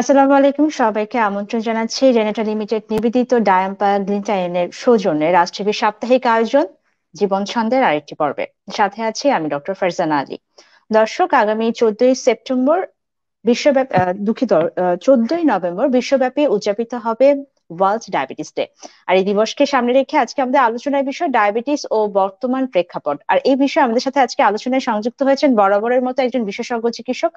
আসসালামু আলাইকুম, সবাইকে আমন্ত্রণ জানাচ্ছি জেনেটা লিমিটেড নিবেদিত ডায়াম্পা গ্লিনটাইনের সৌজন্যে রাষ্ট্রীয় সাপ্তাহিক আয়োজন জীবন ছন্দের আরেকটি পর্বে। সাথে আছি আমি ডক্টর ফারজানা আলী। দর্শক, আগামী 14ই সেপ্টেম্বর বিশ্বব্যাপী দুঃখিত 14ই নভেম্বর বিশ্বব্যাপী উদযাপিত হবে ওয়ার্ল্ড ডায়াবেটিস ডে। আর এই দিবসকে সামনে রেখে আজকে আমাদের আলোচনার বিষয় ডায়াবেটিস ও বর্তমান প্রেক্ষাপট। আর এই বিষয়ে আমাদের সাথে আজকে আলোচনায় সংযুক্ত হয়েছেন বরাবরের মতো একজন বিশেষজ্ঞ চিকিৎসক।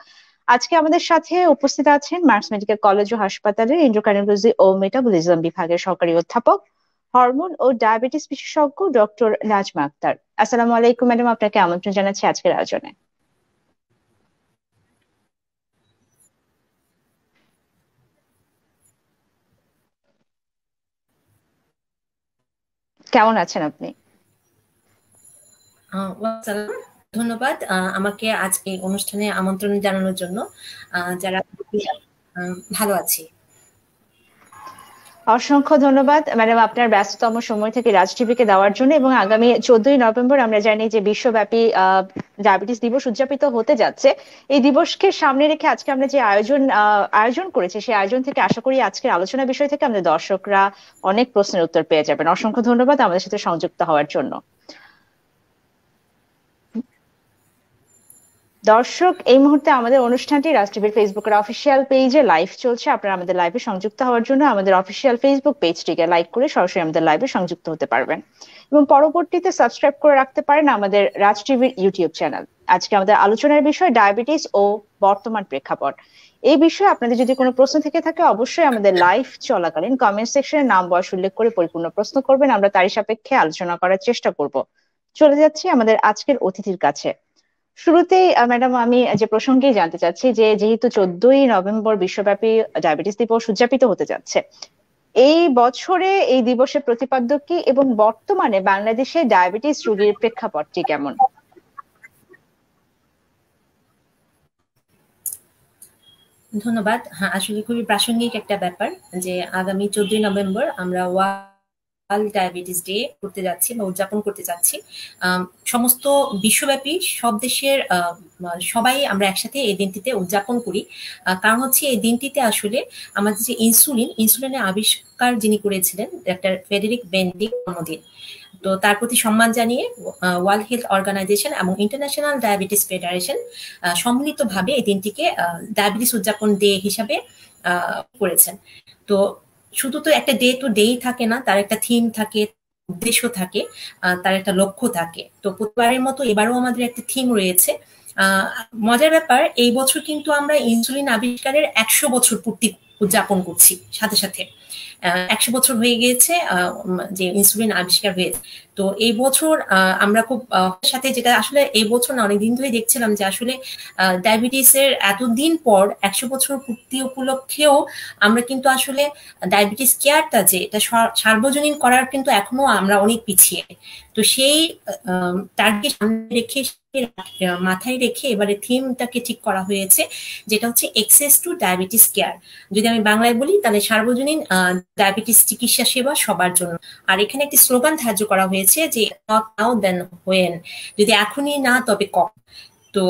আজকে আমাদের সাথে উপস্থিত আছেন মার্কস মেডিকেল কলেজ ও হাসপাতালের এন্ডোক্রাইনোলজি ও মেটাবলিজম বিভাগের সহকারী অধ্যাপক, হরমোন ও ডায়াবেটিস বিশেষজ্ঞ ডক্টর নাজমা আক্তার। আসসালামু আলাইকুম ম্যাডাম, আপনাকে আমন্ত্রণ জানাচ্ছি আজকের আয়োজনে। কেমন আছেন আপনি? ওয়াসালাম। ধন্যবাদ আমাকে আজ এই অনুষ্ঠানে আমন্ত্রণ জানানোর জন্য। যারা ভালো আছি। অসংখ্য ধন্যবাদ ম্যাডাম, আপনার ব্যস্ততম সময় থেকে রাজ টিভিকে দেওয়ার জন্য। এবং আগামী 14ই নভেম্বর আমরা জানি যে বিশ্বব্যাপী ডায়াবেটিস দিবস উদযাপিত হতে যাচ্ছে। এই দিবসকে সামনে রেখে আজকে আমরা যে আয়োজন করেছি, সেই আয়োজন থেকে আশা করি আজকের আলোচনা বিষয় থেকে আমাদের দর্শকরা অনেক প্রশ্নের উত্তর পেয়ে যাবেন। অসংখ্য ধন্যবাদ আমাদের সাথে সংযুক্ত হওয়ার জন্য। দর্শক, এই মুহূর্তে আমাদের অনুষ্ঠানটি রাজ টিভির ফেসবুকের অফিসিয়াল পেজে লাইভ চলছে। আপনারা আমাদের লাইভে সংযুক্ত হওয়ার জন্য আমাদের অফিসিয়াল ফেসবুক পেজটিকে লাইক করে সরাসরি আমাদের লাইভে সংযুক্ত হতে পারবেন এবং পরবর্তীতে সাবস্ক্রাইব করে রাখতে পারেন আমাদের রাজ টিভির ইউটিউব চ্যানেল। আজকে আমাদের আলোচনার বিষয় ডায়াবেটিস ও বর্তমান প্রেক্ষাপট। এই বিষয়ে আপনাদের যদি কোনো প্রশ্ন থেকে থাকে অবশ্যই আমাদের লাইভ চলাকালীন কমেন্ট সেকশনে নাম বয়স উল্লেখ করে পরিপূর্ণ প্রশ্ন করবেন, আমরা তারই সাপেক্ষে আলোচনা করার চেষ্টা করব। চলে যাচ্ছি আমাদের আজকের অতিথির কাছে। শুরুতেই ম্যাডাম, আমি যে প্রসঙ্গেই জানতে চাচ্ছি যে যেহেতু 14ই নভেম্বর বিশ্বব্যাপী ডায়াবেটিস দিবস উদযাপিত হতে যাচ্ছে, এই বছরে এই দিবসের প্রতিপাদ্য কি এবং বর্তমানে বাংলাদেশে ডায়াবেটিস রোগীর প্রেক্ষাপটটি কেমন? ধন্যবাদ। হ্যাঁ, আসলে খুবই প্রাসঙ্গিক একটা ব্যাপার যে আগামী 14ই নভেম্বর আমরা ওয়ার্ল্ড ডায়াবেটিস ডে করতে যাচ্ছি বা উদযাপন করতে যাচ্ছি। সমস্ত বিশ্বব্যাপী সব দেশের সবাই আমরা একসাথে এই দিনটিতে উদযাপন করি। কারণ হচ্ছে এই দিনটিতে আসলে আমাদের যে ইনসুলিনের আবিষ্কার যিনি করেছিলেন ডাক্তার ফ্রেডেরিক বেন্ডিং জন্মদিন। তো তার প্রতি সম্মান জানিয়ে ওয়ার্ল্ড হেলথ অর্গানাইজেশন এবং ইন্টারন্যাশনাল ডায়াবেটিস ফেডারেশন সম্মিলিতভাবে এই দিনটিকে ডায়াবেটিস উদযাপন ডে হিসাবে করেছেন। তো শুধু তো একটা ডে টু ডেই থাকে না, তার একটা থিম থাকে, উদ্দেশ্য থাকে, তার একটা লক্ষ্য থাকে। তো প্রতিবারের মতো এবারও আমাদের একটা থিম রয়েছে। মজার ব্যাপার, এই বছর কিন্তু আমরা ইনসুলিন আবিষ্কারের 100 বছর পূর্তি উদযাপন করছি। সাথে সাথে 100 বছর হয়ে গিয়েছে যে ইনসুলিন আবিষ্কার হয়েছে। তো এই বছর আমরা খুব সাথে, যেটা আসলে এই বছর না অনেকদিন ধরে দেখছিলাম যে আসলে ডায়াবেটিসের এতদিন পর 100 বছর পূর্তি উপলক্ষেও আমরা কিন্তু আসলে ডায়াবেটিস কেয়ারটা যে এটা সার্বজনীন করার কিন্তু এখনো আমরা অনেক পিছিয়ে। তো সেই টার্গেট সামনে রেখে, মাথায় রেখে এবারে থিমটাকে ঠিক করা হয়েছে, যেটা হচ্ছে এক্সেস টু ডায়াবেটিস কেয়ার। যদি আমি বাংলায় বলি তাহলে সার্বজনীন ডায়াবেটিস চিকিৎসা সেবা সবার জন্য। আর এখানে একটি স্লোগান ধার্য করা হয়েছে যে নট নাও দেন হোয়েন, যদি এখনই না তবে কখন। তো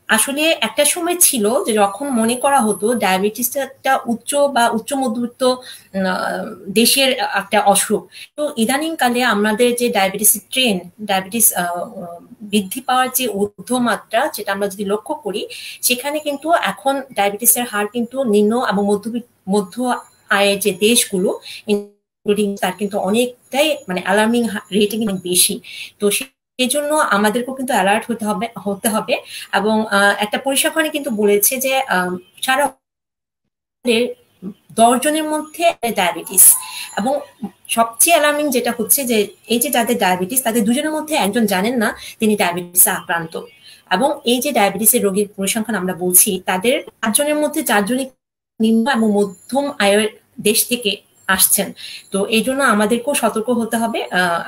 আসলে একটা সময় ছিল যে যখন মনে করা হতো ডায়াবেটিসটা একটা উচ্চ বা উচ্চ মধ্যবিত্ত দেশের একটা অসুখ। তো ইদানিং কালে আমাদের যে ডায়াবেটিস ট্রেন, ডায়াবেটিস বৃদ্ধি পাওয়ার যে ঊর্ধ্বমাত্রা, যেটা আমরা যদি লক্ষ্য করি, সেখানে কিন্তু এখন ডায়াবেটিসের হার কিন্তু নিম্ন এবং মধ্য আয়ের যে দেশগুলো ইনক্লুডিং তার কিন্তু অনেকটাই মানে অ্যালার্মিং রেটিং বেশি। তো এই জন্য আমাদেরকেও কিন্তু অ্যালার্ট হতে হবে এবং একটা পরিসংখ্যানে কিন্তু বলেছে যে সারা 10 জনের মধ্যে ডায়াবেটিস। এবং সবচেয়ে অ্যালার্মিং যেটা হচ্ছে যে এই যে যাদের ডায়াবেটিস তাদের 2 জনের মধ্যে একজন জানেন না তিনি ডায়াবেটিসে আক্রান্ত। এবং এই যে ডায়াবেটিসের রোগীর পরিসংখ্যান আমরা বলছি, তাদের 5 জনের মধ্যে 4 জনই নিম্ন এবং মধ্যম আয়ের দেশ থেকে আসছেন। তো এই জন্য আমাদেরকেও সতর্ক হতে হবে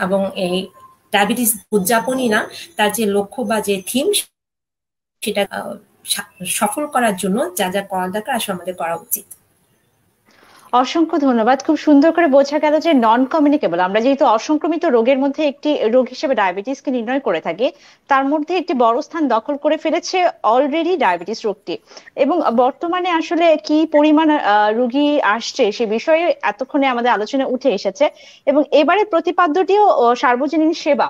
এবং এই ডায়াবেটিস উদযাপনই না, তার যে লক্ষ্য বা যে থিম সেটা সফল করার জন্য যা যা করা দরকার আসলে আমাদের করা উচিত। অসংখ্য ধন্যবাদ। খুব সুন্দর করে বোঝা গেল যে নন কমিউনিকেবল, আমরা যেহেতু অসংক্রমিত রোগের মধ্যে একটি রোগ হিসেবে ডায়াবেটিসকে নির্ণয় করে থাকি, তার মধ্যে একটি বড় স্থান দখল করে ফেলেছে অলরেডি ডায়াবেটিস রোগটি। এবং বর্তমানে আসলে কি পরিমাণ রোগী আসছে সে বিষয়ে এতক্ষণে আমাদের আলোচনায় উঠে এসেছে। এবং এবারে প্রতিপাদ্যটিও সার্বজনীন সেবা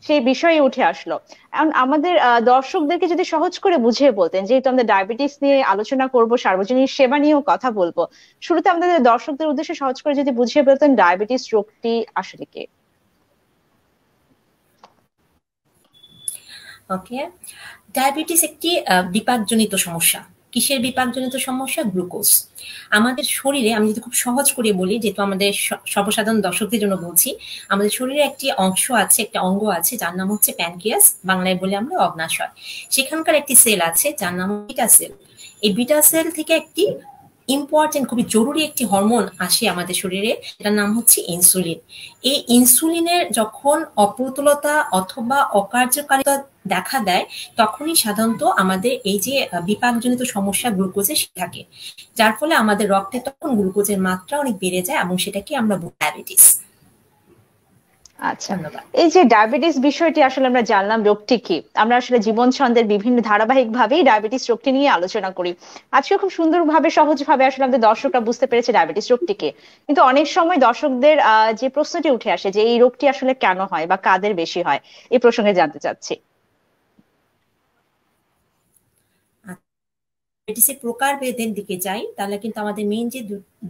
সেই বিষয়ে উঠে আসলো। এখন আমাদের দর্শকদেরকে যদি সহজ করে বুঝিয়ে বলতেন, যেহেতু আমরা ডায়াবেটিস নিয়ে আলোচনা করব, সার্বজনীন সেবা নিয়েও কথা বলবো, শুরুতে আমাদের দর্শকদের উদ্দেশ্যে সহজ করে যদি বুঝিয়ে বলতেন ডায়াবেটিস রোগটি আসলে কি। ওকে, ডায়াবেটিস একটি বিপাকজনিত সমস্যা। কিসের বিপাকজনিত সমস্যা? গ্লুকোজ। আমাদের শরীরে, আমি যদি খুব সহজ করে বলি, যেহেতু আমাদের সর্বসাধারণ দর্শকদের জন্য বলছি, আমাদের শরীরে একটি অংশ আছে, একটা অঙ্গ আছে যার নাম হচ্ছে প্যানক্রিয়াস, বাংলায় বলি আমরা অগ্ন্যাশয়। সেখানকার একটি সেল আছে যার নাম বিটা সেল। এই বিটা সেল থেকে একটি ইম্পর্টেন্ট, খুবই জরুরি একটি হরমোন আসে আমাদের শরীরে, এটার নাম হচ্ছে ইনসুলিন। এই ইনসুলিনের যখন অপ্রতুলতা অথবা অকার্যকারিতা দেখা দেয়, তখনই সাধারণত আমাদের এই যে বিপাকজনিত সমস্যা গ্লুকোজের থাকে, যার ফলে আমাদের রক্তে তখন গ্লুকোজের মাত্রা অনেক বেড়ে যায় এবং সেটাকে আমরা ডায়াবেটিস। আচ্ছা, এই যে ডায়াবেটিস বিষয়টি আসলে আমরা জানলাম রোগটি কি, আমরা আসলে জীবন ছন্দের বিভিন্ন ধারাবাহিক ভাবেই ডায়াবেটিস রোগটি নিয়ে আলোচনা করি। আজকে খুব সুন্দরভাবে সহজভাবে আসলে আমাদের দর্শকরা বুঝতে পেরেছে ডায়াবেটিস রোগটি কি। কিন্তু অনেক সময় দর্শকদের যে প্রশ্নটি উঠে আসে যে এই রোগটি আসলে কেন হয় বা কাদের বেশি হয়, এই প্রসঙ্গে জানতে চাচ্ছি। ডায়াবেটিসের প্রকারভেদের দিকে যাই, তাহলে কিন্তু আমাদের মেইন যে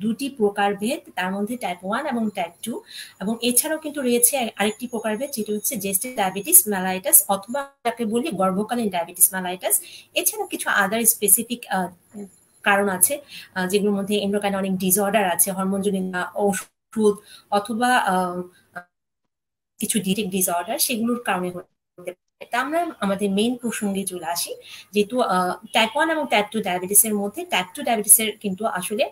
দুটি প্রকারভেদ, তার মধ্যে টাইপ 1 এবং টাইপ 2, এবং এছাড়াও কিন্তু রয়েছে আরেকটি প্রকারভেদ যেটি হচ্ছে জেস্টাল ডায়াবেটিস মেলাইটাস, অথবা যাকে বলি গর্ভকালীন ডায়াবেটিস মেলাইটাস। এছাড়া কিছু আদার স্পেসিফিক কারণ আছে, যেগুলোর মধ্যে এন্ডোক্রাইনিক ডিসঅর্ডার আছে, হরমোনজনিত ওষুধ অথবা কিছু ডিটেক ডিসঅর্ডার, সেগুলোর কারণে হতে পারে। তা আমরা আমাদের মেইন প্রসঙ্গে চলে আসি। যেহেতু টাইপ 1 এবং টাইপ 2 ডায়াবেটিসের মধ্যে টাইপ 2 ডায়াবেটিসের কিন্তু আসলে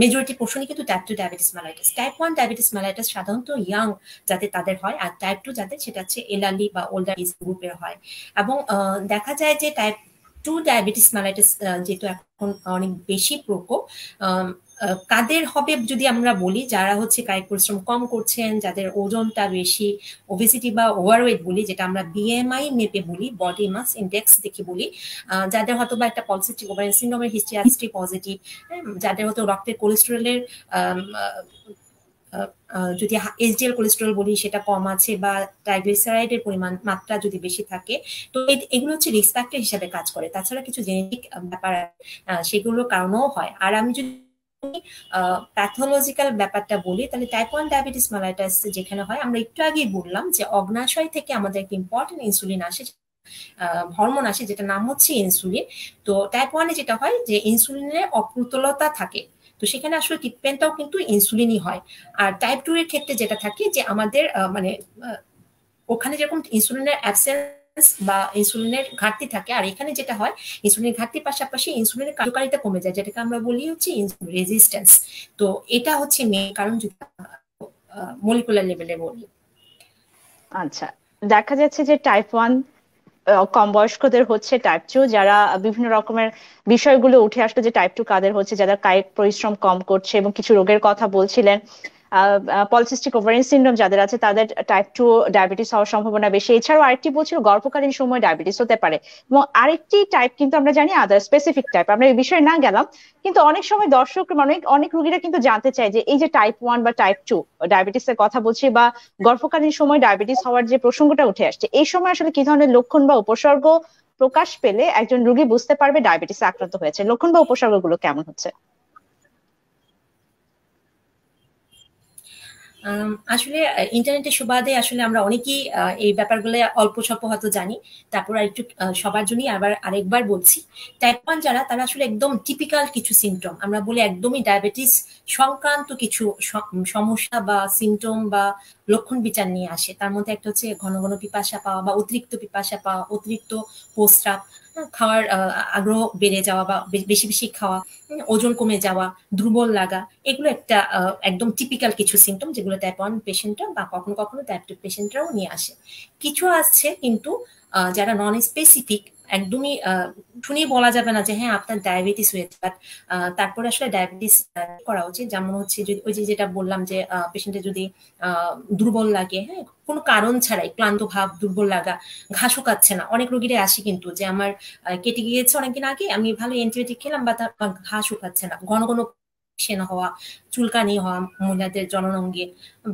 মেজরিটি পোর্শনই কিন্তু type 2 diabetes mellitus. Type 1 diabetes mellitus সাধারণত ইয়াং যাতে তাদের হয়, আর টাইপ 2 যাদের সেটা হচ্ছে এলার্লি বা ওল্ডার এজ গ্রুপের হয়। এবং দেখা যায় যে টাইপ 2 ডায়াবেটিস মেলাইটাস যেহেতু এখন অনেক বেশি প্রকোপ, কাদের হবে যদি আমরা বলি, যারা হচ্ছে কায়িক পরিশ্রম কম করছেন, যাদের ওজনটা বেশি, ওবেসিটি বা ওভারওয়েট বলি, যেটা আমরা বিএমআই মেপে বলি, বডি মাস ইন্ডেক্স দেখে বলি, যাদের হয়তো বা একটা পলিসিস্টিক ওভারিয়ান সিনড্রোমের হিস্ট্রি পজিটিভ, যাদের হয়তো রক্তের কোলেস্টেরলের যদি এসডিএল কোলেস্টেরল বলি সেটা কম আছে, বা ট্রাইগ্লিসারাইডের পরিমাণ মাত্রা যদি বেশি থাকে, তো এগুলো হচ্ছে রিস্ক ফ্যাক্টর হিসাবে কাজ করে। তাছাড়া কিছু জেনেটিক ব্যাপার সেগুলোর কারণেও হয়। আর আমি যদি প্যাথোলজিক্যাল ব্যাপারটা বলি, তাহলে টাইপ 1 ডায়াবেটিস মেলাইটাস যেখানে হয়, আমরা একটু আগেই বললাম যে অগ্ন্যাশয় থেকে আমাদের একটা ইম্পর্টেন্ট ইনসুলিন আসে, হরমোন আসে, যেটা নাম হচ্ছে ইনসুলিন। তো টাইপ 1 যেটা হয় যে ইনসুলিনের অপ্রতুলতা থাকে, তো সেখানে আসলে ট্রিটমেন্টটাও কিন্তু ইনসুলিনই হয়। আর টাইপ 2 এর ক্ষেত্রে যেটা থাকে যে আমাদের মানে ওখানে যেরকম ইনসুলিনের অ্যাবসেন্স বা ইনসুলিনের ঘাটতি থাকে, আর এখানে যেটা হয় ইনসুলিনের ঘাটতির পাশাপাশি ইনসুলিনের কার্যকারিতা কমে যায়, যেটাকে আমরা বলি হচ্ছে ইনসুলিন রেজিস্ট্যান্স। তো এটা হচ্ছে মেইন কারণ যদি মলিকুলার লেভেলে বলি। আচ্ছা, দেখা যাচ্ছে যে টাইপ 1 কম বয়স্কদের হচ্ছে, টাইপ 2 যারা বিভিন্ন রকমের বিষয়গুলো উঠে আসলো যে টাইপ 2 কাদের হচ্ছে, যারা কায়িক পরিশ্রম কম করছে, এবং কিছু রোগের কথা বলছিলেন। পলিসিস্টিক ওভারিয়ান সিনড্রোম যাদের আছে তাদের টাইপ 2 ডায়াবেটিস হওয়ার সম্ভাবনা বেশি। এছাড়াও আরেকটি বলছিল গর্ভকালীন সময় ডায়াবেটিস হতে পারে। এবং আরেকটি টাইপ কিন্তু আমরা জানি আদার স্পেসিফিক টাইপ, আমরা এই বিষয়ে না গেলাম। কিন্তু অনেক সময় দর্শক মানে অনেক রোগীরা কিন্তু জানতে চায় যে এই যে টাইপ 1 বা টাইপ 2 ডায়াবেটিস এর কথা বলছি, বা গর্ভকালীন সময় ডায়াবেটিস হওয়ার যে প্রসঙ্গটা উঠে আসছে, এই সময় আসলে কি ধরনের লক্ষণ বা উপসর্গ প্রকাশ পেলে একজন রোগী বুঝতে পারবে ডায়াবেটিসে আক্রান্ত হয়েছে? লক্ষণ বা উপসর্গগুলো কেমন হচ্ছে? আসলে ইন্টারনেটের সুবাদে আসলে আমরা অনেকেই এই ব্যাপারগুলো অল্প স্বল্প হয়তো জানি। তারপর আরেকটু সবার জন্যই আবার আরেকবার বলছি, টাইপ 1 যারা, তারা আসলে একদম টিপিক্যাল কিছু সিমটম, আমরা বলি একদমই ডায়াবেটিস সংক্রান্ত কিছু সমস্যা বা সিমটম বা লক্ষণ বিচার নিয়ে আসে। তার মধ্যে একটা হচ্ছে ঘন ঘন পিপাসা পাওয়া বা অতিরিক্ত পিপাসা পাওয়া, অতিরিক্ত প্রস্রাব, খাওয়ার আগ্রহ বেড়ে যাওয়া বা বেশি বেশি খাওয়া, ওজন কমে যাওয়া, দুর্বল লাগা, এগুলো একটা একদম টিপিক্যাল কিছু সিমটম, যেগুলো টাইপ 1 পেশেন্টরা বা কখনো কখনো টাইপ 2 পেশেন্টরাও নিয়ে আসে। কিছু আছে কিন্তু যারা নন স্পেসিফিক, একদমই শুনেই বলা যাবে না যে হ্যাঁ আপনার ডায়াবেটিস হয়েছে, বাট তারপরে আসলে ডায়াবেটিস করা উচিত। যেমন হচ্ছে ওই যে যেটা বললাম যে পেশেন্টের যদি দুর্বল লাগে, হ্যাঁ কোনো কারণ ছাড়াই ক্লান্ত ভাব, দুর্বল লাগা, ঘা শুকাচ্ছে না, অনেক রোগীরা আসে কিন্তু যে আমার কেটে গিয়েছে অনেকদিন আগে, আমি ভালো অ্যান্টিবায়োটিক খেলাম বা তার ঘা শুকাচ্ছে না, ঘন ঘন সেনা হওয়া, চুলকানি হওয়া মহিলাদের জননাঙ্গে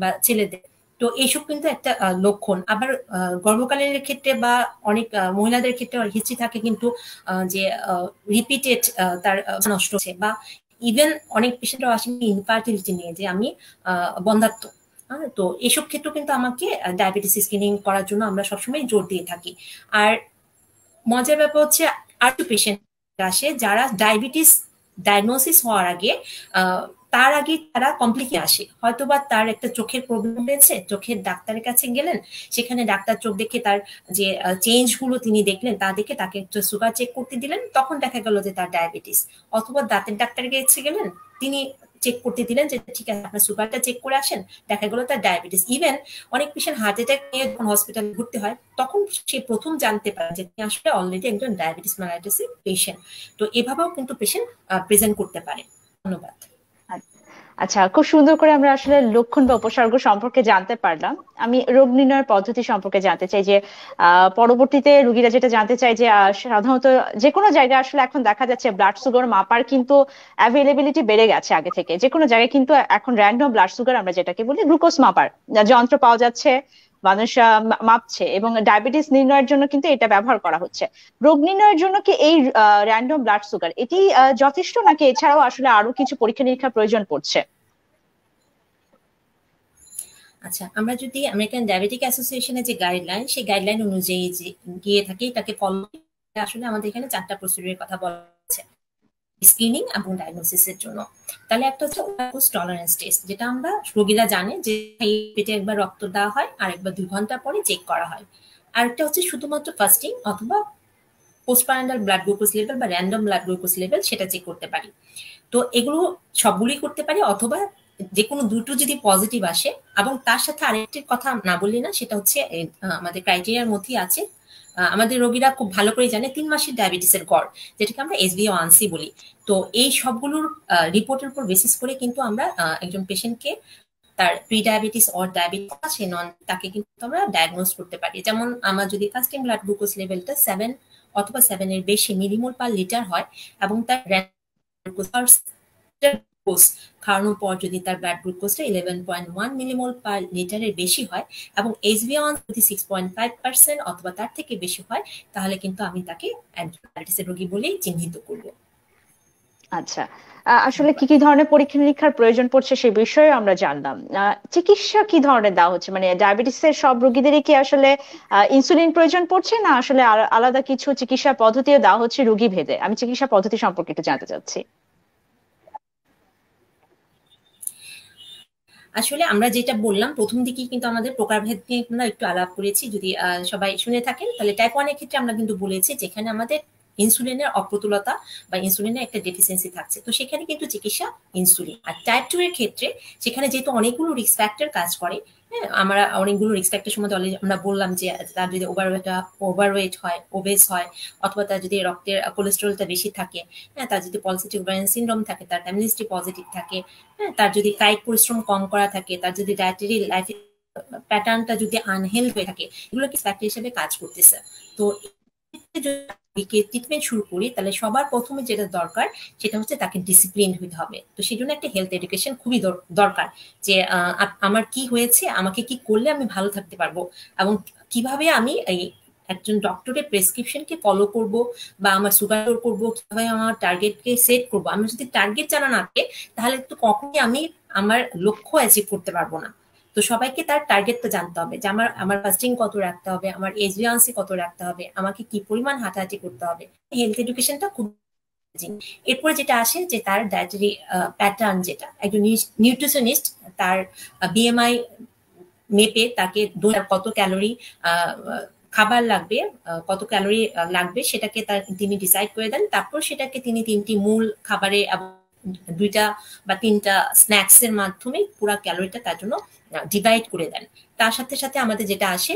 বা ছেলেদের। তো এইসব কিন্তু একটা লক্ষণ। আবার গর্ভকালীনের ক্ষেত্রে বা অনেক মহিলাদের ক্ষেত্রে হিস্ট্রি থাকে কিন্তু যে রিপিটেড তার নষ্ট হচ্ছে, বা ইভেন অনেক পেশেন্টরা আসেন ইনফার্টিলিটি নিয়ে যে আমি বন্ধাত্ম। তো এসব ক্ষেত্রে কিন্তু আমাকে ডায়াবেটিস স্ক্রিনিং করার জন্য আমরা সবসময় জোর দিয়ে থাকি। আর মজার ব্যাপার হচ্ছে আর টু পেশেন্ট আসে যারা ডায়াবেটিস ডায়াগনোসিস হওয়ার আগে তার আগে তারা কমপ্লিটলি আসে, হয়তোবা তার একটা চোখের প্রবলেম হয়েছে, চোখের ডাক্তারের কাছে গেলেন, সেখানে ডাক্তার চোখ দেখে তার যে চেঞ্জ গুলো তিনি দেখলেন তা দেখে তাকে একটা সুগার চেক করতে দিলেন, তখন দেখা গেল যে তার ডায়াবেটিস। অথবা দাঁতের ডাক্তারের কাছে গেলেন, তিনি চেক করতে দিলেন যে ঠিক আছে আপনার সুগারটা চেক করে আসেন, দেখা গেল তার ডায়াবেটিস। ইভেন অনেক পেশেন্ট হার্ট অ্যাটাক নিয়ে যখন হসপিটালে ভর্তি হয় তখন সে প্রথম জানতে পারে যে তিনি আসলে অলরেডি একজন ডায়াবেটিস মেলাইটিসের পেশেন্ট। তো এভাবেও কিন্তু পেশেন্ট প্রেজেন্ট করতে পারে। ধন্যবাদ। আচ্ছা, খুব সুন্দর করে আমরা আসলে লক্ষণ বা উপসর্গ সম্পর্কে জানতে পারলাম। আমি রোগ নির্ণয়ের পদ্ধতি সম্পর্কে জানতে চাই যে পরবর্তীতে রোগীরা যেটা জানতে চাই যে সাধারণত যে কোনো জায়গায় আসলে এখন দেখা যাচ্ছে ব্লাড সুগার মাপার কিন্তু অ্যাভেলেবিলিটি বেড়ে গেছে আগে থেকে। যে কোনো জায়গায় কিন্তু এখন র্যান্ডম ব্লাড সুগার আমরা যেটাকে বলি গ্লুকোজ মাপার যন্ত্র পাওয়া যাচ্ছে, মানুষ মাপছে, এবং ডায়াবেটিস নির্ণয়ের জন্য কিন্তু এটা ব্যবহার করা হচ্ছে। রোগ নির্ণয়ের জন্য কি এই র্যান্ডম ব্লাড সুগার এটি যথেষ্ট, নাকি এছাড়াও আসলে আরো কিছু পরীক্ষা নিরীক্ষা প্রয়োজন পড়ছে? আচ্ছা, আমরা যদি আমেরিকান ডায়াবেটিক অ্যাসোসিয়েশনের যে গাইডলাইন, সেই গাইডলাইন অনুযায়ী যে গিয়ে থাকি, এটাকে ফলো আসলে আমাদের এখানে 4টা প্রসিডিউরের কথা বলা আছে স্ক্রিনিং এবং ডায়াগনোসিসের জন্য। তাহলে একটা হচ্ছে গ্লুকোজ টলারেন্স টেস্ট, যেটা আমরা রোগীরা জানে যে পেটে একবার রক্ত দেওয়া হয় আর একবার 2 ঘন্টা পরে চেক করা হয়। আরেকটা হচ্ছে শুধুমাত্র ফাস্টিং অথবা পোস্টপারান্ডাল ব্লাড গ্লুকোজ লেভেল বা র্যান্ডম ব্লাড গ্লুকোজ লেভেল, সেটা চেক করতে পারি। তো এগুলো সবগুলোই করতে পারি, অথবা যে কোনো দুটো যদি পজিটিভ আসে। এবং তার সাথে আরেকটির কথা না বললি না, সেটা হচ্ছে আমাদের ক্রাইটেরিয়ার মধ্যেই আছে, আমাদের রোগীরা খুব ভালো করে জানে 3 মাসের ডায়াবেটিসের গড়, যেটাকে আমরা SBO1C বলি। তো এই সবগুলোর রিপোর্টের উপর বেসিস করে কিন্তু আমরা একজন পেশেন্টকে তার প্রি ডায়াবেটিস অর ডায়াবেটিস আছে নন, তাকে কিন্তু আমরা ডায়াগনোজ করতে পারি। যেমন আমার যদি ফাস্টিং ব্লাড গ্লুকোজ লেভেলটা 7 অথবা 7 এর বেশি মিলিমোল পার লিটার হয়, এবং তার গ্লুকোজ খাওয়ানোর পর যদি তার ব্লাড গ্লুকোজটা 11.1 মিলিমোল পার লিটারের বেশি হয় এবং HbA1 যদি 6.5% অথবা তার থেকে বেশি হয়, তাহলে কিন্তু আমি তাকে ডায়াবেটিসের রোগী বলেই চিহ্নিত করব। আচ্ছা, আসলে কি কি ধরনের পরীক্ষা নিরীক্ষার প্রয়োজন পড়ছে সে বিষয়ে আমরা জানলাম। চিকিৎসা কি ধরনের দেওয়া হচ্ছে, মানে ডায়াবেটিসের সব রোগীদেরই কি আসলে ইনসুলিন প্রয়োজন পড়ছে, না আসলে আলাদা কিছু চিকিৎসা পদ্ধতিও দেওয়া হচ্ছে রোগী ভেদে? আমি চিকিৎসা পদ্ধতি সম্পর্কে একটু জানতে চাচ্ছি। আসলে আমরা যেটা বললাম প্রথম দিকেই কিন্তু আমাদের প্রকারভেদ নিয়ে আমরা একটু আলাপ করেছি, যদি সবাই শুনে থাকেন তাহলে টাইপ 1 এর ক্ষেত্রে আমরা কিন্তু বলেছি যেখানে আমাদের ইনসুলিনের অপ্রতুলতা বা ইনসুলিনের একটা ডেফিসিয়েন্সি থাকছে, তো সেখানে কিন্তু চিকিৎসা ইনসুলিন। আর টাইপ 2 এর ক্ষেত্রে সেখানে যেহেতু অনেকগুলো রিস্ক ফ্যাক্টর কাজ করে, হ্যাঁ আমরা অনেকগুলো রিস্ক ফ্যাক্টর সম্বন্ধে অলরেডি আমরা বললাম যে তার যদি ওভারওয়েট হয়, ওবেস হয়, অথবা তার যদি রক্তের কোলেস্টেরলটা বেশি থাকে, হ্যাঁ তার যদি পলিসিস্টিক ওভারিয়ান সিনড্রোম থাকে, তার ফ্যামিলি হিস্ট্রি পজিটিভ থাকে, হ্যাঁ তার যদি কায়িক পরিশ্রম কম করা থাকে, তার যদি ডায়েটারি লাইফ প্যাটার্নটা যদি আনহেলথ হয়ে থাকে, এগুলো কি ফ্যাক্টর হিসেবে কাজ করতেছে। তো ট্রিটমেন্ট শুরু করি তাহলে সবার প্রথমে যেটা দরকার সেটা হচ্ছে তাকে ডিসিপ্লিন হতে হবে। তো সেই জন্য একটা হেলথ এডুকেশন খুবই দরকার, যে আমার কি হয়েছে, আমাকে কি করলে আমি ভালো থাকতে পারবো, এবং কিভাবে আমি এই একজন ডক্টরের প্রেসক্রিপশনকে ফলো করব, বা আমার সুগার করব, কিভাবে আমার টার্গেটকে সেট করব। আমি যদি টার্গেট জানা না থাকে তাহলে তো কখনোই আমি আমার লক্ষ্য অ্যাচিভ করতে পারবো না। তো সবাইকে তার টার্গেটটা জানতে হবে যে আমার আমার ফাস্টিং কত রাখতে হবে, আমার HbA1c কত রাখতে হবে, আমাকে কি পরিমাণ হাঁটাহাঁটি করতে হবে। হেলথ এডুকেশনটা খুব। এরপরে যেটা আসে যে তার ডায়েটারি প্যাটার্ন, যেটা একজন নিউট্রিশনিস্ট তার BMI মেপে তাকে কত ক্যালোরি খাবার লাগবে, কত ক্যালোরি লাগবে সেটাকে তিনি ডিসাইড করে দেন। তারপর সেটাকে তিনি 3টি মূল খাবারে 2টা বা 3টা স্ন্যাক্সের মাধ্যমে পুরো ক্যালোরিটা তার জন্য ডিভাইড করে দেন। তার সাথে সাথে আমাদের যেটা আসে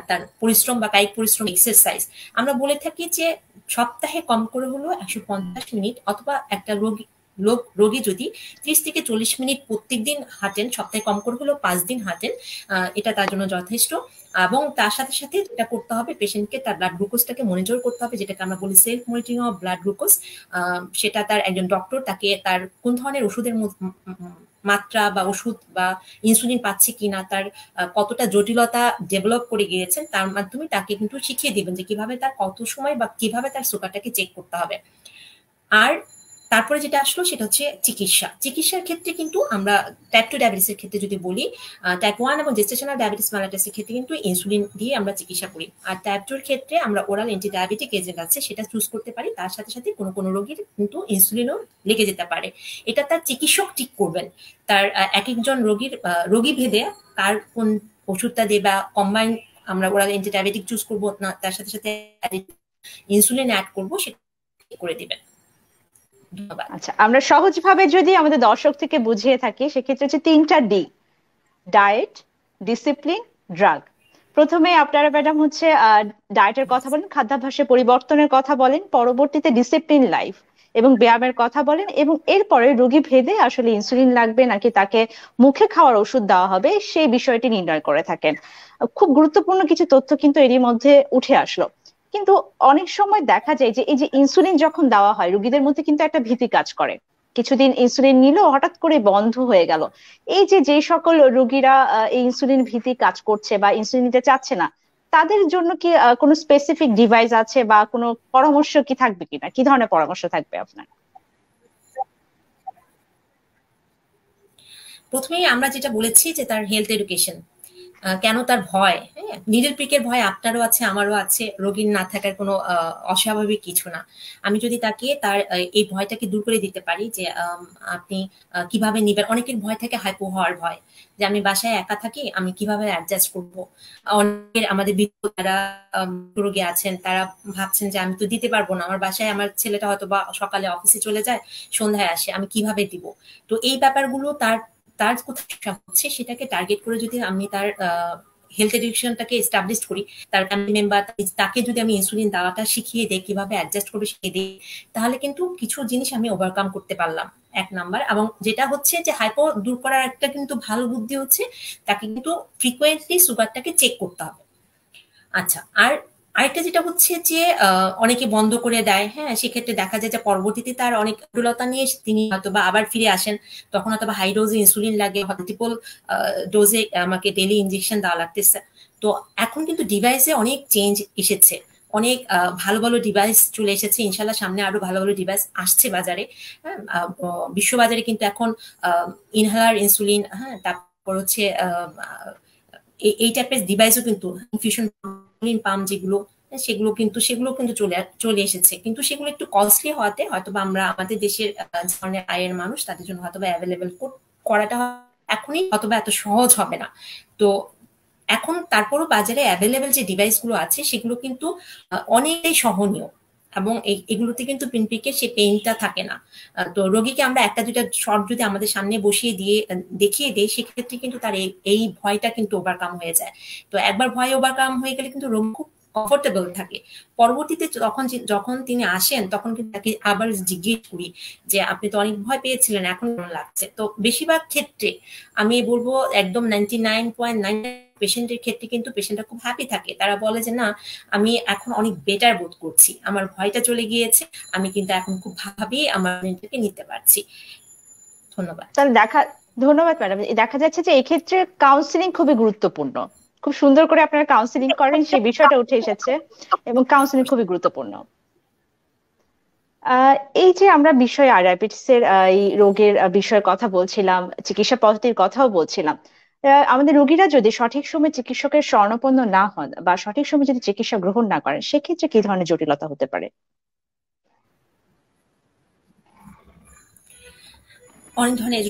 তার পরিশ্রম বা কায়িক পরিশ্রম এক্সারসাইজ, আমরা বলে থাকি যে সপ্তাহে কম করে হলো 150 মিনিট, অথবা একটা রোগী যদি 30 থেকে 40 মিনিট প্রত্যেকদিন হাঁটেন, সপ্তাহে কম করে হলো 5 দিন হাঁটেন, এটা তার জন্য যথেষ্ট। এবং তার সাথে সাথে যেটা করতে হবে, পেশেন্টকে তার ব্লাড গ্লুকোজটাকে মনিটর করতে হবে, যেটাকে আমরা বলি self monitoring of blood glucose. সেটা তার একজন ডক্টর তাকে তার কোন ধরনের ওষুধের মাত্রা বা ওষুধ বা ইনসুলিন পাচ্ছে কিনা, তার কতটা জটিলতা ডেভেলপ করে গিয়েছেন, তার মাধ্যমে তাকে কিন্তু শিখিয়ে দিবেন যে কিভাবে তার কত সময় বা কিভাবে তার সুগারটাকে চেক করতে হবে। আর তারপরে যেটা আসলো সেটা হচ্ছে চিকিৎসার ক্ষেত্রে কিন্তু আমরা টাইপ 2 ডায়াবেটিসের ক্ষেত্রে যদি বলি, টাইপ 1 এবং জেস্টেশনাল ডায়াবেটিস মেলাইটাসের ক্ষেত্রে কিন্তু ইনসুলিন দিয়ে আমরা চিকিৎসা করি। আর টাইপ 2 এর ক্ষেত্রে আমরা ওরাল অ্যান্টি ডায়াবেটিক এজেন্ট আছে সেটা চুজ করতে পারি। তার সাথে সাথে কোনো রোগীর কিন্তু ইনসুলিনও লেগে যেতে পারে। এটা তার চিকিৎসক ঠিক করবেন। তার এক একজন রোগী ভেদে কার কোন ওষুধটা দিয়ে বা কম্বাইন আমরা ওরাল অ্যান্টি ডায়াবেটিক চুজ করবো না তার সাথে সাথে ইনসুলিন অ্যাড করবো সেটা করে দিবেন। আচ্ছা, আমরা সহজভাবে যদি আমাদের দর্শক থেকে বুঝিয়ে থাকি সেক্ষেত্রে হচ্ছে 3টা ডি: ডায়েট, ডিসিপ্লিন, ড্রাগ। প্রথমে আপনারা ম্যাডাম হচ্ছে ডায়েটের কথা বলেন, খাদ্যাভ্যাসের পরিবর্তনের কথা বলেন, পরবর্তীতে ডিসিপ্লিন লাইফ এবং ব্যায়ামের কথা বলেন, এবং এরপরে রোগী ভেদে আসলে ইনসুলিন লাগবে নাকি তাকে মুখে খাওয়ার ওষুধ দেওয়া হবে সেই বিষয়টি নির্ণয় করে থাকেন। খুব গুরুত্বপূর্ণ কিছু তথ্য কিন্তু এরই মধ্যে উঠে আসলো। কিন্তু অনেক সময় দেখা যায় যে এই যে ইনসুলিন যখন দেওয়া হয় রোগীদের মধ্যে কিন্তু একটা ভীতি কাজ করে। কিছুদিন ইনসুলিন নিল, হঠাৎ করে বন্ধ হয়ে গেল। এই যে সকল রোগীরা এই ইনসুলিন ভীতি কাজ করছে বা ইনসুলিন নিতে চাচ্ছে না, তাদের জন্য কি কোনো স্পেসিফিক ডিভাইস আছে বা কোনো পরামর্শ কি থাকবে কিনা? কি ধরনের পরামর্শ থাকবে আপনার? প্রথমেই আমরা যেটা বলেছি যে তার হেলথ এডুকেশন, কেন তার ভয়, হ্যাঁ, নিডল প্রিকের ভয় আপনারও আছে আমারও আছে, রোগীর না থাকার কোনো অস্বাভাবিক কিছু না। আমি যদি তাকে তার এই ভয়টাকে দূর করে দিতে পারি যে আপনি কিভাবে নিবেন। অনেকের ভয় থাকে হাইপো হওয়ার ভয়, যে আমি বাসায় একা থাকি, আমি কিভাবে অ্যাডজাস্ট করব। অনেকের আমাদের যারা রোগী আছেন তারা ভাবছেন যে আমি তো দিতে পারবো না, আমার বাসায় আমার ছেলেটা হয়তো বা সকালে অফিসে চলে যায়, সন্ধ্যায় আসে, আমি কিভাবে দিব। তো এই ব্যাপারগুলো তার তার কোথায় হচ্ছে সেটাকে টার্গেট করে যদি আমি তার হেলথ এডুকেশনটাকে এস্টাবলিশ করি, তার ফ্যামিলি মেম্বার তাকে যদি আমি ইনসুলিন দেওয়াটা শিখিয়ে দিই, কিভাবে অ্যাডজাস্ট করবে শিখিয়ে দিই, তাহলে কিন্তু কিছু জিনিস আমি ওভারকাম করতে পারলাম, 1 নাম্বার। এবং যেটা হচ্ছে যে হাইপো দূর করার একটা কিন্তু ভালো বুদ্ধি হচ্ছে তাকে কিন্তু ফ্রিকোয়েন্টলি সুগারটাকে চেক করতে হবে। আচ্ছা, আর আরেকটা যেটা হচ্ছে যে অনেকে বন্ধ করে দেয়, হ্যাঁ, সেক্ষেত্রে দেখা যায় যে পরবর্তীতে তার অনেক জটিলতা নিয়ে তিনি হয়তো বা আবার ফিরে আসেন, তখন হয়তো বা হাই ডোজে ইনসুলিন লাগে, মাল্টিপল ডোজে আমাকে ডেইলি ইনজেকশন দেওয়া লাগতেছে। তো এখন কিন্তু ডিভাইসে অনেক চেঞ্জ এসেছে, অনেক ভালো ভালো ডিভাইস চলে এসেছে, ইনশাল্লাহ সামনে আরো ভালো ভালো ডিভাইস আসছে বাজারে। হ্যাঁ, বিশ্ববাজারে কিন্তু এখন ইনহেলার ইনসুলিন, হ্যাঁ, তারপর হচ্ছে এই টাইপের ডিভাইসও কিন্তু ইনফিউশন পাম্প যেগুলো, সেগুলো কিন্তু চলে এসেছে, কিন্তু সেগুলো একটু কস্টলি হওয়াতে হয়তো আমরা আমাদের দেশের ধরনের আয়ের মানুষ তাদের জন্য হয়তো অ্যাভেলেবেল করাটা এখনই হয়তো এত সহজ হবে না। তো এখন তারপরও বাজারে অ্যাভেলেবেল যে ডিভাইস গুলো আছে সেগুলো কিন্তু অনেকটাই সহনীয়, এবং এগুলোতে কিন্তু পিনপিকের সেই পেইনটা থাকে না। তো রোগীকে আমরা একটা দুইটা শর্ট যদি আমাদের সামনে বসিয়ে দিয়ে দেখিয়ে দিই, সেক্ষেত্রে কিন্তু তার এই ভয়টা কিন্তু ওভারকাম হয়ে যায়। তো একবার ভয় ওভারকাম হয়ে গেলে কিন্তু রোগী খুব কমফোর্টেবল থাকে। পরবর্তীতে যখন তিনি আসেন তখন কিন্তু তাকে আবার জিজ্ঞেস করি যে আপনি তো অনেক ভয় পেয়েছিলেন, এখন কেমন লাগছে। তো বেশিরভাগ ক্ষেত্রে আমি বলবো একদম 99.9 পেশেন্টের ক্ষেত্রে কিন্তু পেশেন্টরা খুব হ্যাপি থাকে। তারা বলে যে না, আমি এখন অনেক বেটার বোধ করছি, আমার ভয়টা চলে গিয়েছে, আমি কিন্তু এখন খুব ভাবেই আমার মেন্টালকে নিতে পারছি। ধন্যবাদ। তাহলে ধন্যবাদ ম্যাডাম। দেখা যাচ্ছে যে এই ক্ষেত্রে কাউন্সিলিং খুবই গুরুত্বপূর্ণ। খুব সুন্দর করে আপনারা কাউন্সিলিং করেন, সেই বিষয়টা উঠে এসেছে, এবং কাউন্সিলিং খুবই গুরুত্বপূর্ণ। এই যে আমরা ডায়াবেটিস এর এই রোগের বিষয়ে কথা বলছিলাম, চিকিৎসা পদ্ধতির কথাও বলছিলাম। আমাদের রোগীরা যদি সঠিক সময়ে চিকিৎসকের শরণাপন্ন না হন বা সঠিক সময়ে যদি চিকিৎসা গ্রহণ না করেন, সেক্ষেত্রে কি ধরনের জটিলতা হতে পারে? অনেক ধরনের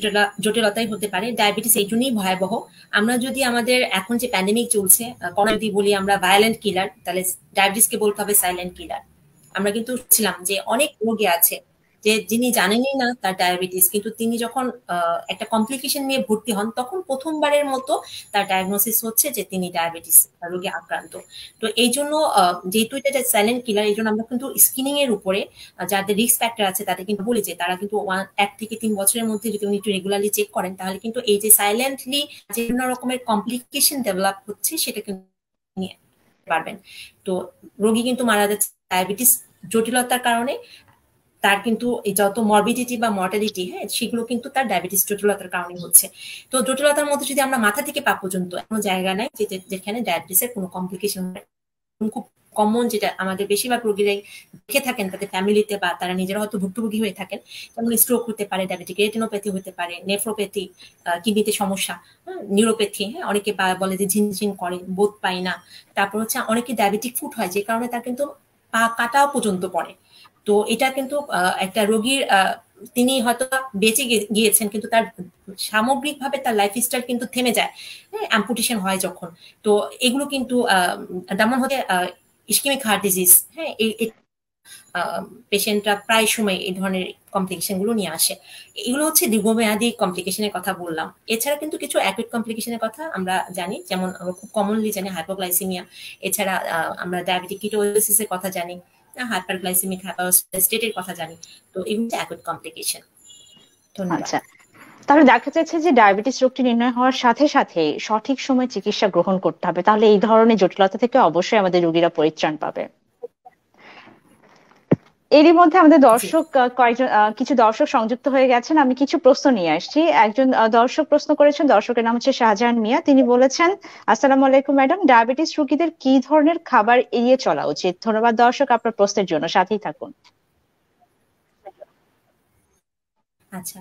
জটিলতাই হতে পারে। ডায়াবেটিস এই জন্যই ভয়াবহ। আমরা যদি আমাদের এখন যে প্যান্ডেমিক চলছে, করোনা যদি বলি আমরা ভায়োলেন্ট কিলার, তাহলে ডায়াবেটিসকে বলতে হবে সাইলেন্ট কিলার। আমরা কিন্তু ছিলাম যে অনেক রোগী আছে যে যিনি জানেনই না তার ডায়াবেটিস, কিন্তু তিনি যখন একটা কমপ্লিকেশন নিয়ে ভর্তি হন তখন প্রথমবারের মতো তার ডায়াগনোসিস হচ্ছে যে তিনি ডায়াবেটিস রোগে আক্রান্ত। তো এই জন্য যেহেতু এটা সাইলেন্ট কিলার, এই জন্য আমরা কিন্তু স্ক্রিনিং এর উপরে যাদের রিস্ক ফ্যাক্টর আছে তাদের কিন্তু বলি যে তারা কিন্তু 1 থেকে 3 বছরের মধ্যে যদি উনি একটু রেগুলারলি চেক করেন, তাহলে কিন্তু এই যে সাইলেন্টলি যে বিভিন্ন রকমের কমপ্লিকেশন ডেভেলপ হচ্ছে সেটা কিন্তু নিয়ে পারবেন। তো রোগী কিন্তু মারা যাচ্ছে ডায়াবেটিস জটিলতার কারণে, তার কিন্তু এই যত মরবিডিটি বা মর্টালিটি, হ্যাঁ, সেগুলো কিন্তু তার ডায়াবেটিস জটিলতার কারণে হচ্ছে। তো জটিলতার মধ্যে যদি আমরা মাথা থেকে পা পর্যন্ত কোনো জায়গা নাই যেখানে ডায়াবেটিসের কোনো কমপ্লিকেশন খুব কমন, যেটা আমাদের বেশিরভাগ রোগীরাই দেখে থাকেন তাদের ফ্যামিলিতে বা তারা নিজেরা হয়তো ভুক্তভোগী হয়ে থাকেন, যেমন স্ট্রোক হতে পারে, ডায়াবেটিক রেটিনোপ্যাথি হতে পারে, নেফ্রোপ্যাথি, কিডনিতে সমস্যা, নিউরোপ্যাথি, হ্যাঁ, অনেকে বলে যে ঝিনঝিন করে, বোধ পায় না। তারপর হচ্ছে অনেকে ডায়াবেটিক ফুট হয়, যে কারণে তার কিন্তু পা কাটাও পর্যন্ত পড়ে। তো এটা কিন্তু একটা রোগীর তিনি হয়তো বেঁচে গিয়েছেন কিন্তু তার সামগ্রিকভাবে তার লাইফস্টাইল কিন্তু থেমে যায়, হ্যাঁ, অ্যাম্পুটেশন হয় যখন। তো এগুলো কিন্তু যেমন হচ্ছে ইসকেমিক হার্ট ডিজিজ, হ্যাঁ, পেশেন্টরা প্রায় সময় এই ধরনের কমপ্লিকেশন গুলো নিয়ে আসে। এগুলো হচ্ছে দীর্ঘমেয়াদী কমপ্লিকেশনের কথা বললাম। এছাড়া কিন্তু কিছু অ্যাকুইট কমপ্লিকেশনের কথা আমরা জানি, যেমন আমরা খুব কমনলি জানি হাইপোগ্লাইসিমিয়া। এছাড়া আমরা ডায়াবেটিক কিটোসিসের কথা জানি, হাইপারগ্লাইসেমিক হাইপারস্টেটের কথা জানি। তো এগুলো অ্যাকুইট কমপ্লিকেশন। ধন্যবাদ। আচ্ছা, তাহলে দেখা যাচ্ছে যে ডায়াবেটিস রোগটি নির্ণয় হওয়ার সাথে সাথে সঠিক সময় চিকিৎসা গ্রহণ করতে হবে, তাহলে এই ধরনের জটিলতা থেকে অবশ্যই আমাদের রোগীরা পরিত্রাণ পাবে। এরই মধ্যে আমাদের জি, দর্শক কয়েকজন কিছু দর্শক সংযুক্ত হয়ে গেছেন। আমি কিছু প্রশ্ন নিয়ে আসছি। একজন দর্শক প্রশ্ন করেছেন, দর্শকের নাম হচ্ছে শাহজাহান মিয়া। তিনি বলেছেন, আসসালামু আলাইকুম ম্যাডাম, ডায়াবেটিস রোগীদের কি ধরনের খাবার এড়িয়ে চলা উচিত? ধন্যবাদ দর্শক আপনার প্রশ্নের জন্য, সাথেই থাকুন। আচ্ছা,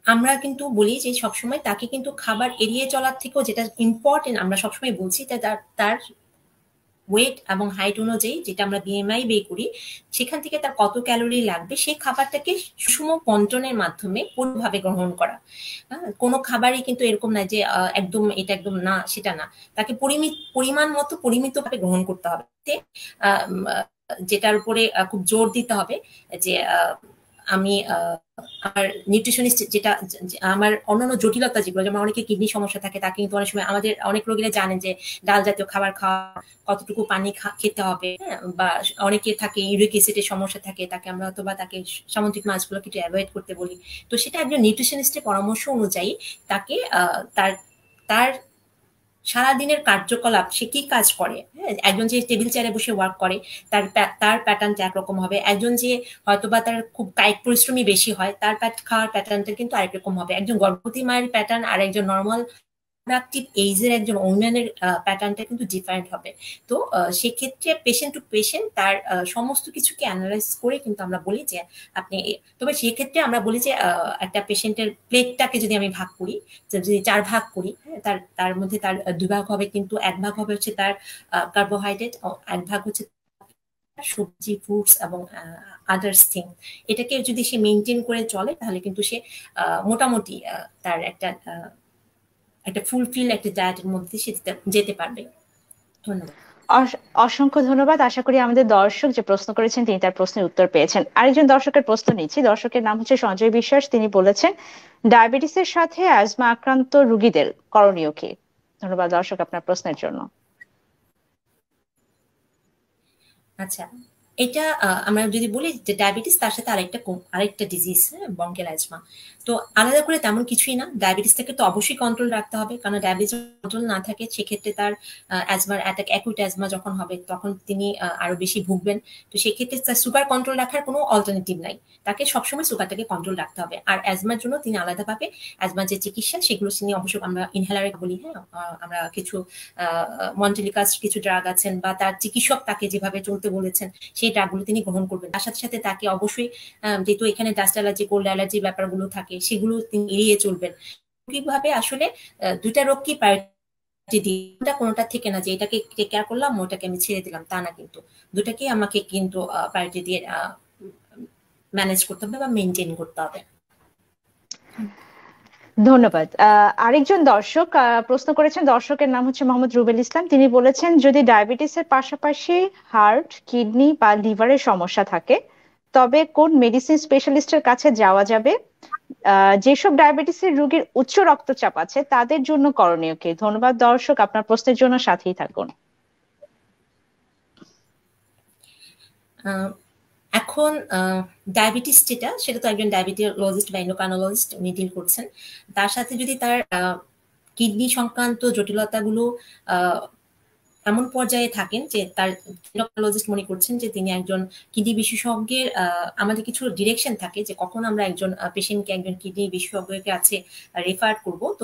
আমরা কিন্তু বলি যে সবসময় তাকে কিন্তু খাবার এড়িয়ে চলার থেকেও যেটা ইম্পর্টেন্ট আমরা সবসময় বলছি যে তার ওয়েট এবং হাইট অনুযায়ী, যেটা আমরা বিএমআই বের করি, সেখান থেকে তার কত ক্যালোরি লাগবে সেই খাবারটাকে সুষম বন্টনের মাধ্যমে পুরোভাবে গ্রহণ করা। কোনো খাবারই কিন্তু এরকম না যে একদম এটা একদম না সেটা না, তাকে পরিমাণ মতো পরিমিতভাবে গ্রহণ করতে হবে। যেটার উপরে খুব জোর দিতে হবে যে আমি আমার নিউট্রিশনিস্ট, যেটা আমার অন্যান্য জটিলতা যেগুলো, যেমন অনেকে কিডনি সমস্যা থাকে, তাকে কিন্তু অনেক সময় আমাদের অনেক রোগীরা জানেন যে ডাল জাতীয় খাবার খাওয়া, কতটুকু পানি খেতে হবে, হ্যাঁ, বা অনেকে থাকে ইউরিক অ্যাসিডের সমস্যা থাকে, তাকে আমরা হয়তো বা তাকে সামুদ্রিক মাছগুলো একটু অ্যাভয়েড করতে বলি। তো সেটা একজন নিউট্রিশনিস্টের পরামর্শ অনুযায়ী তাকে তার তার সারাদিনের কার্যকলাপ, সে কি কাজ করে, হ্যাঁ, একজন যে টেবিল চেয়ারে বসে ওয়ার্ক করে তার প্যাটার্নটা একরকম হবে, একজন যে হয়তোবা তার খুব কায়িক পরিশ্রমী বেশি হয় তার খাওয়ার প্যাটার্নটা কিন্তু আরেক রকম হবে, একজন গর্ভবতী মায়ের প্যাটার্ন আর একজন নর্মাল প্রোডাক্টিভ এইজের একজন ওমেনের প্যাটার্নটা কিন্তু ডিফারেন্ট হবে। তো সেক্ষেত্রে পেশেন্ট টু পেশেন্ট তার সমস্ত কিছুকে অ্যানালাইজ করে কিন্তু আমরা বলি যে আপনি, তবে সেক্ষেত্রে আমরা বলি যে একটা পেশেন্টের প্লেটটাকে যদি আমি ভাগ করি, যদি 4 ভাগ করি, হ্যাঁ, তার মধ্যে তার 2 ভাগ হবে, কিন্তু 1 ভাগ হবে হচ্ছে তার কার্বোহাইড্রেট, 1 ভাগ হচ্ছে সবজি, ফ্রুটস এবং আদার্স থিং। এটাকে যদি সে মেনটেন করে চলে তাহলে কিন্তু সে মোটামুটি তার একটা ফুলফিল একটা ডায়েটের মধ্যে সে যেতে পারবে। ধন্যবাদ। অসংখ্য ধন্যবাদ। আশা করি আমাদের দর্শক যে প্রশ্ন করেছেন তিনি তার প্রশ্নের উত্তর পেয়েছেন। আরেকজন দর্শকের প্রশ্ন নিচ্ছি। দর্শকের নাম হচ্ছে সঞ্জয় বিশ্বাস। তিনি বলেছেন, ডায়াবেটিসের সাথে অ্যাজমা আক্রান্ত রোগীদের করণীয় কি? ধন্যবাদ দর্শক আপনার প্রশ্নের জন্য। আচ্ছা, এটা আমরা যদি বলি যে ডায়াবেটিস তার সাথে আরেকটা ডিজিজ, হ্যাঁ, বঙ্কেল অ্যাজমা। তো আলাদা করে তেমন কিছুই না, ডায়াবেটিসটাকে তো অবশ্যই কন্ট্রোল রাখতে হবে, কারণ ডায়াবেটিস কন্ট্রোল না থাকে সেক্ষেত্রে তার অ্যাজমার অ্যাটাক, অ্যাকুইট অ্যাজমা যখন হবে তখন তিনি আরো বেশি ভুগবেন। তো সেক্ষেত্রে তার সুগার কন্ট্রোল রাখার কোনো অল্টারনেটিভ নাই, তাকে সবসময় সুগারটাকে কন্ট্রোল রাখতে হবে। আর অ্যাজমার জন্য তিনি আলাদাভাবে অ্যাজমার যে চিকিৎসা সেগুলো তিনি অবশ্যই, আমরা ইনহেলারে বলি, হ্যাঁ, আমরা কিছু মন্টেলিকাস কিছু ড্রাগ আছেন বা তার চিকিৎসক তাকে যেভাবে চলতে বলেছেন সেই ড্রাগগুলো তিনি গ্রহণ করবেন। তার সাথে সাথে তাকে অবশ্যই, যেহেতু এখানে ডাস্ট অ্যালার্জি, কোল্ড অ্যালার্জি ব্যাপারগুলো থাকে, সেগুলো তিনি এড়িয়ে চলবেন। কিভাবে আসলে দুইটা রোগ কি প্রায়োরিটি দিই, কোনোটা থেকে না যে এটাকে টেক কেয়ার করলাম ওটাকে আমি ছেড়ে দিলাম, তা না, কিন্তু দুটাকেই আমাকে কিন্তু প্রায়োরিটি দিয়ে ম্যানেজ করতে হবে বা মেনটেন করতে হবে। ধন্যবাদ। আরেকজন দর্শক প্রশ্ন করেছেন, দর্শকের নাম হচ্ছে মোহাম্মদ রুবেল ইসলাম। তিনি বলেছেন, যদি ডায়াবেটিসের পাশাপাশি হার্ট, কিডনি বা লিভারের সমস্যা থাকে তবে কোন মেডিসিন স্পেশালিস্টের কাছে যাওয়া যাবে? যেসব ডায়াবেটিসের রোগীর উচ্চ রক্তচাপ আছে তাদের জন্য করণীয় কি? ধন্যবাদ দর্শক, আপনার প্রশ্নের জন্য সাথেই থাকুন। এখন ডায়াবেটিস যেটা, সেটা তো একজন ডায়াবেটিওলজিস্ট বা এন্ডোক্রাইনোলজিস্ট উনি ডিল করছেন। তার সাথে যদি তার কিডনি সংক্রান্ত জটিলতাগুলো এমন পর্যায়ে থাকেন যে তার এন্ডোক্রাইনোলজিস্ট মনে করছেন যে তিনি একজন কিডনি বিশেষজ্ঞের, আমাদের কিছু ডিরেকশন থাকে যে কখন আমরা একজন পেশেন্টকে একজন কিডনি বিশেষজ্ঞের কাছে রেফার করব। তো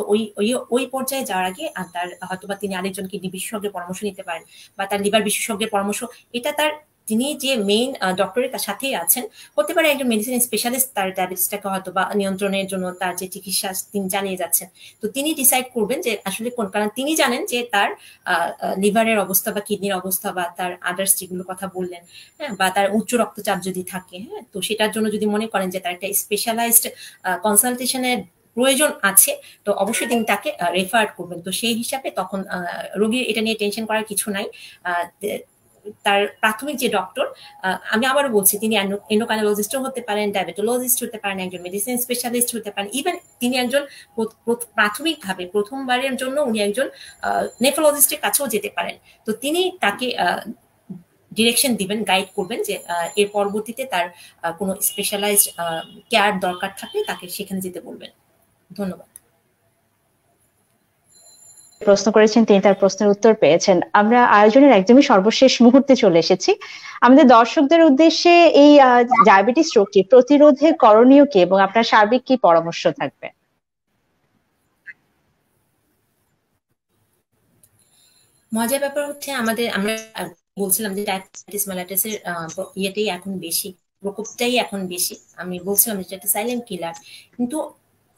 ওই পর্যায়ে যাওয়ার আগে তার হয়তোবা তিনি আরেকজন কিডনি বিশেষজ্ঞের পরামর্শ নিতে পারেন, বা তার লিভার বিশেষজ্ঞের পরামর্শ। এটা তার, তিনি যে মেইন ডক্টরের তার সাথেই আছেন, হতে পারে একজন মেডিসিন স্পেশালিস্ট তার ডায়াবেটিসটাকে হয়তো বা নিয়ন্ত্রণের জন্য তার যে চিকিৎসা তিনি জানিয়ে যাচ্ছেন। তো তিনি ডিসাইড করবেন যে আসলে কোন, কারণ তিনি জানেন যে তার লিভারের অবস্থা বা কিডনির অবস্থা বা তার আদার্স যেগুলো কথা বললেন, হ্যাঁ, বা তার উচ্চ রক্তচাপ যদি থাকে, হ্যাঁ, তো সেটার জন্য যদি মনে করেন যে তার একটা স্পেশালাইজড কনসালটেশনের প্রয়োজন আছে, তো অবশ্যই তিনি তাকে রেফার করবেন। তো সেই হিসাবে তখন রোগীর এটা নিয়ে টেনশন করার কিছু নাই। তার প্রাথমিক যে ডক্টর, আমি আবারও বলছি, তিনি এন্ডোক্রাইনোলজিস্টও হতে পারেন, ডায়াবেটোলজিস্ট হতে পারেন, একজন মেডিসিন স্পেশালিস্ট হতে পারেন, ইভেন তিনি একজন প্রাথমিকভাবে প্রথমবারের জন্য উনি একজন নেফ্রোলজিস্টের কাছেও যেতে পারেন। তো তিনি তাকে ডিরেকশন দিবেন, গাইড করবেন যে এর পরবর্তীতে তার কোনো স্পেশালাইজড কেয়ার দরকার থাকলে তাকে সেখানে যেতে বলবেন। ধন্যবাদ। প্রশ্ন করেছেন, তিনি তার প্রশ্নের উত্তর পেয়েছেন। আমরা আয়োজনের একদমই সর্বশেষ মুহূর্তে চলে এসেছি। আমাদের দর্শকদের উদ্দেশ্যে এই ডায়াবেটিস রোগটি প্রতিরোধে করণীয় কি এবং আপনার সার্বিক কি পরামর্শ থাকবে? মজার ব্যাপার হচ্ছে, আমরা বলছিলাম যে ডায়াবেটিস মেলাইটাসের ইয়েটাই এখন বেশি, প্রকোপটাই এখন বেশি। আমি বলছিলাম যে এটা সাইলেন্ট কিলার, কিন্তু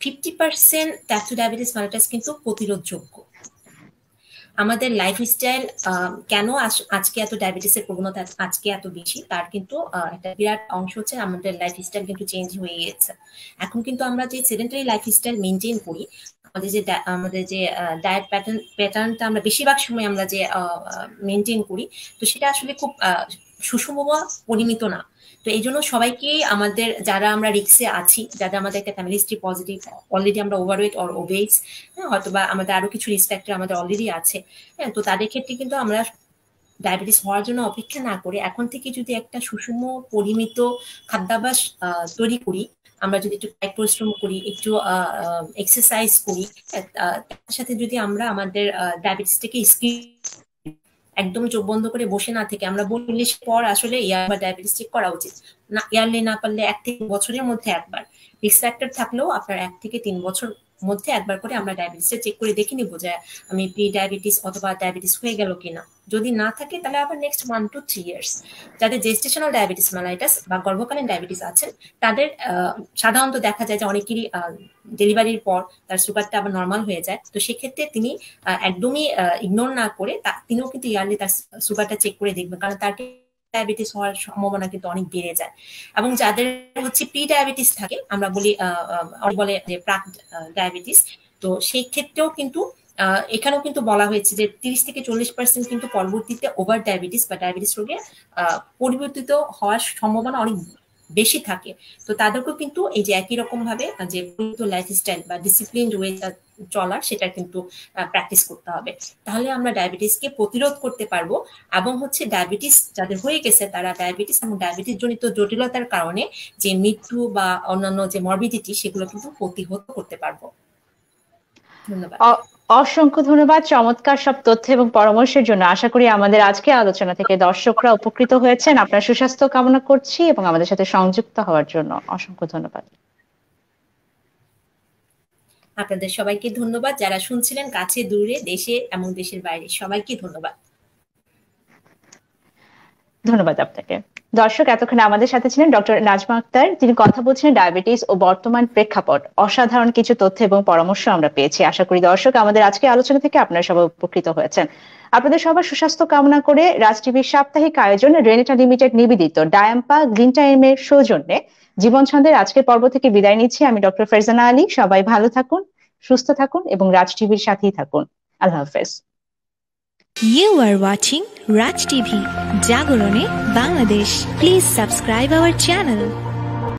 50% টাইপ 2 ডায়াবেটিস মেলাইটাস কিন্তু প্রতিরোধযোগ্য। আমাদের লাইফস্টাইল কেন আজকে এত ডায়াবেটিসের প্রবণতা আজকে এত বেশি, তার কিন্তু একটা বিরাট অংশ হচ্ছে আমাদের লাইফস্টাইল কিন্তু চেঞ্জ হয়ে গেছে। এখন কিন্তু আমরা যে সেডেন্টারি লাইফস্টাইল মেনটেন করি, আমাদের যে ডায়েট প্যাটার্নটা আমরা বেশিরভাগ সময় আমরা যে মেনটেন করি, তো সেটা আসলে খুব সুষম বা পরিমিত না। তো এই জন্য সবাইকেই আমাদের, যারা আমরা রিক্সে আছি, যারা আমাদের একটা ফ্যামিলি হিস্ট্রি পজিটিভ, অলরেডি আমরা ওভারওয়েট অর ওবেস, হয়তো বা আমাদের আরো কিছু রিস্ক ফ্যাক্টর আমাদের অলরেডি আছে, হ্যাঁ, তো তাদের ক্ষেত্রে কিন্তু আমরা ডায়াবেটিস হওয়ার জন্য অপেক্ষা না করে এখন থেকে যদি একটা সুষম পরিমিত খাদ্যাভ্যাস তৈরি করি, আমরা যদি একটু কায়িক পরিশ্রম করি, একটু এক্সারসাইজ করি, তার সাথে যদি আমরা আমাদের ডায়াবেটিসটাকে একদম চোখ বন্ধ করে বসে না থেকে, আমরা 40 পর আসলে ডায়াবেটিস চেক করা উচিত না, ইয়ারলি না পারলে 1 থেকে 2 বছরের মধ্যে একবার, রিস্ক ফ্যাক্টর থাকলেও আপনার 1 থেকে 3 বছর মধ্যে একবার করে আমরা ডায়াবেটিসটা চেক করে দেখে নিব যে আমি প্রি ডায়াবেটিস অথবা ডায়াবেটিস হয়ে গেল কিনা। যদি না থাকে তাহলে আবার নেক্সট 1 to 3 ইয়ার্স। যাদের জেস্টেশনাল ডায়াবেটিস মেলাইটাস বা গর্ভকালীন ডায়াবেটিস আছেন, তাদের সাধারণত দেখা যায় যে অনেকেরই ডেলিভারির পর তার সুগারটা আবার নর্মাল হয়ে যায়। তো সেক্ষেত্রে তিনি একদমই ইগনোর না করে তিনিও কিন্তু ইয়ারলি তার সুগারটা চেক করে দেখবেন, কারণ তার ডায়াবেটিস হওয়ার সম্ভাবনা কিন্তু অনেক বেড়ে যায়। এবং যাদের হচ্ছে প্রি ডায়াবেটিস থাকে, আমরা বলি বলে যে প্রাক ডায়াবেটিস, তো সেই ক্ষেত্রেও কিন্তু এখানেও কিন্তু বলা হয়েছে যে 30 থেকে 40% কিন্তু পরবর্তীতে ওভার ডায়াবেটিস বা ডায়াবেটিস রোগে পরিবর্তিত হওয়ার সম্ভাবনা অনেক বেশি থাকে। তো তাদেরকেও কিন্তু এই যে একই রকম ভাবে যে লাইফস্টাইল বা ডিসিপ্লিনড ওয়ে চলার, সেটা কিন্তু প্র্যাকটিস করতে হবে। তাহলে আমরা ডায়াবেটিসকে প্রতিরোধ করতে পারবো, এবং হচ্ছে ডায়াবেটিস যাদের হয়ে গেছে তারা ডায়াবেটিস এবং ডায়াবেটিস জনিত জটিলতার কারণে যে মৃত্যু বা অন্যান্য যে মরবিডিটি, সেগুলো কিন্তু প্রতিহত করতে পারবো। ধন্যবাদ। অসংখ্য ধন্যবাদ চমৎকার সব তথ্য এবং পরামর্শের জন্য। আশা করি আমাদের আজকের আলোচনা থেকে দর্শকরা উপকৃত হয়েছেন। আপনার সুস্বাস্থ্য কামনা করছি এবং আমাদের সাথে সংযুক্ত হওয়ার জন্য অসংখ্য ধন্যবাদ। আপনাদের সবাইকে ধন্যবাদ, যারা শুনছিলেন কাছে দূরে, দেশে এবং দেশের বাইরে, সবাইকে ধন্যবাদ। ধন্যবাদ আপনাকে। দর্শক, এতক্ষণ আমাদের সাথে ছিলেন ডক্টর নাজমা আক্তার। তিনি কথা বলছিলেন ডায়াবেটিস ও বর্তমান প্রেক্ষাপট। অসাধারণ কিছু তথ্য এবং পরামর্শ আমরা পেয়েছি। আশা করি দর্শক আমাদের আজকে আলোচনা থেকে আপনারা সবাই উপকৃত হয়েছেন। আপনাদের সবার সুস্বাস্থ্য কামনা করে রাজ টিভির সাপ্তাহিক আয়োজন রেনেটা লিমিটেড নিবেদিত ডায়াম্পা গ্রিন টাইমের সৌজন্যে জীবন ছন্দের আজকের পর্ব থেকে বিদায় নিচ্ছি। আমি ডক্টর ফারজানা আলী। সবাই ভালো থাকুন, সুস্থ থাকুন এবং রাজ টিভির সাথেই থাকুন। আল্লাহ হাফেজ। You are watching Raj TV, Jagorone, Bangladesh. Please subscribe our channel.